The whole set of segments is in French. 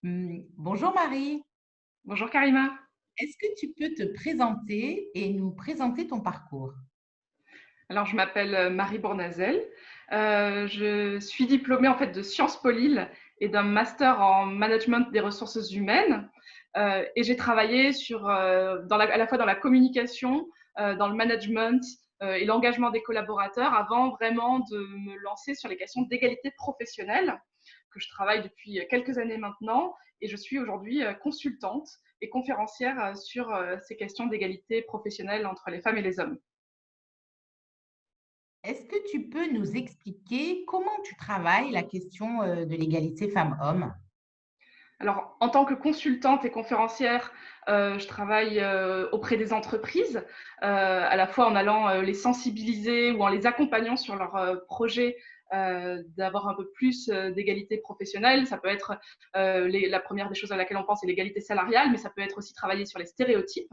Bonjour Marie, Bonjour Karima. est-ce que tu peux te présenter et nous présenter ton parcours? Alors je m'appelle Marie Bournazel. Je suis diplômée en fait de Sciences Po Lille et d'un master en management des ressources humaines. Et j'ai travaillé à la fois dans la communication, dans le management et l'engagement des collaborateurs avant vraiment de me lancer sur les questions d'égalité professionnelle, que je travaille depuis quelques années maintenant. Et je suis aujourd'hui consultante et conférencière sur ces questions d'égalité professionnelle entre les femmes et les hommes. Est-ce que tu peux nous expliquer comment tu travailles la question de l'égalité femmes-hommes? Alors, en tant que consultante et conférencière, je travaille auprès des entreprises, à la fois en allant les sensibiliser ou en les accompagnant sur leurs projets d'avoir un peu plus d'égalité professionnelle. Ça peut être la première des choses à laquelle on pense, c'est l'égalité salariale, mais ça peut être aussi travailler sur les stéréotypes.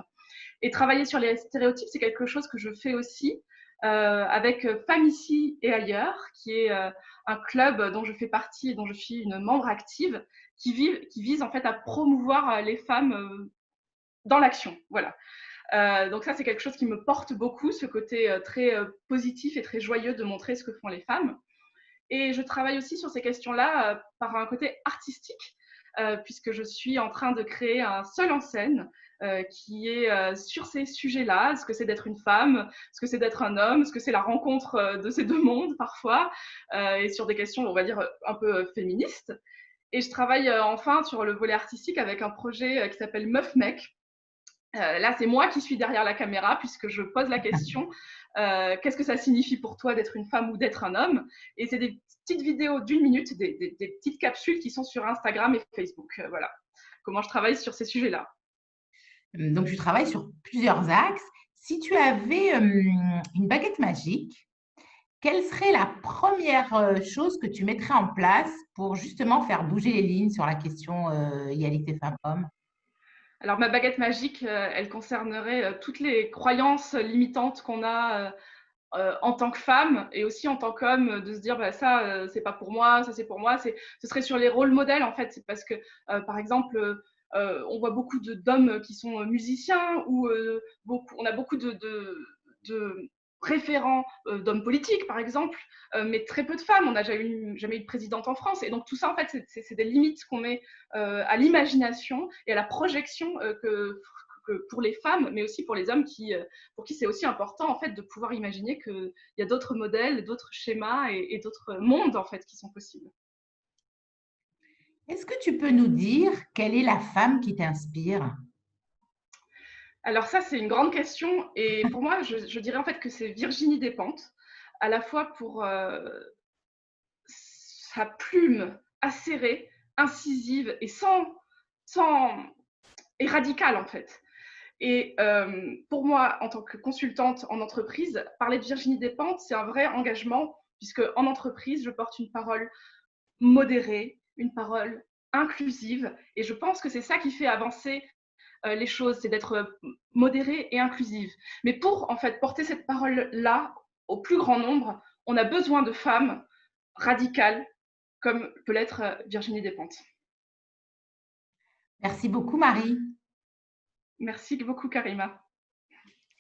Et travailler sur les stéréotypes, c'est quelque chose que je fais aussi avec Femmes ici et ailleurs, qui est un club dont je fais partie et dont je suis une membre active, qui vise en fait à promouvoir les femmes dans l'action. Voilà. Donc ça, c'est quelque chose qui me porte beaucoup, ce côté très positif et très joyeux de montrer ce que font les femmes. Et je travaille aussi sur ces questions-là par un côté artistique, puisque je suis en train de créer un seul en scène qui est sur ces sujets-là, ce que c'est d'être une femme, ce que c'est d'être un homme, ce que c'est la rencontre de ces deux mondes parfois, et sur des questions, on va dire, un peu féministes. Et je travaille enfin sur le volet artistique avec un projet qui s'appelle Meuf Mec. Là, c'est moi qui suis derrière la caméra puisque je pose la question qu'est-ce que ça signifie pour toi d'être une femme ou d'être un homme. Et c'est des petites vidéos d'une minute, des petites capsules qui sont sur Instagram et Facebook. Voilà comment je travaille sur ces sujets-là. Donc tu travailles sur plusieurs axes. Si tu avais une baguette magique, quelle serait la première chose que tu mettrais en place pour justement faire bouger les lignes sur la question égalité femmes-hommes? Alors ma baguette magique, elle concernerait toutes les croyances limitantes qu'on a en tant que femme et aussi en tant qu'homme, de se dire bah, ça, c'est pas pour moi, ça c'est pour moi. Ce serait sur les rôles modèles en fait, parce que par exemple, on voit beaucoup d'hommes qui sont musiciens ou on a beaucoup de référents d'hommes politiques par exemple, mais très peu de femmes. On n'a jamais eu de présidente en France. Et donc tout ça en fait, c'est des limites qu'on met à l'imagination et à la projection que pour les femmes, mais aussi pour les hommes pour qui c'est aussi important en fait de pouvoir imaginer qu'il y a d'autres modèles, d'autres schémas et d'autres mondes en fait qui sont possibles. Est-ce que tu peux nous dire quelle est la femme qui t'inspire? Alors ça c'est une grande question et pour moi je dirais en fait que c'est Virginie Despentes, à la fois pour sa plume acérée, incisive et sans et radicale en fait. Et pour moi, en tant que consultante en entreprise, parler de Virginie Despentes, c'est un vrai engagement, puisque en entreprise, je porte une parole modérée, une parole inclusive. Et je pense que c'est ça qui fait avancer les choses, c'est d'être modérée et inclusive. Mais pour en fait porter cette parole-là au plus grand nombre, on a besoin de femmes radicales, comme peut l'être Virginie Despentes. Merci beaucoup, Marie. Merci beaucoup, Karima.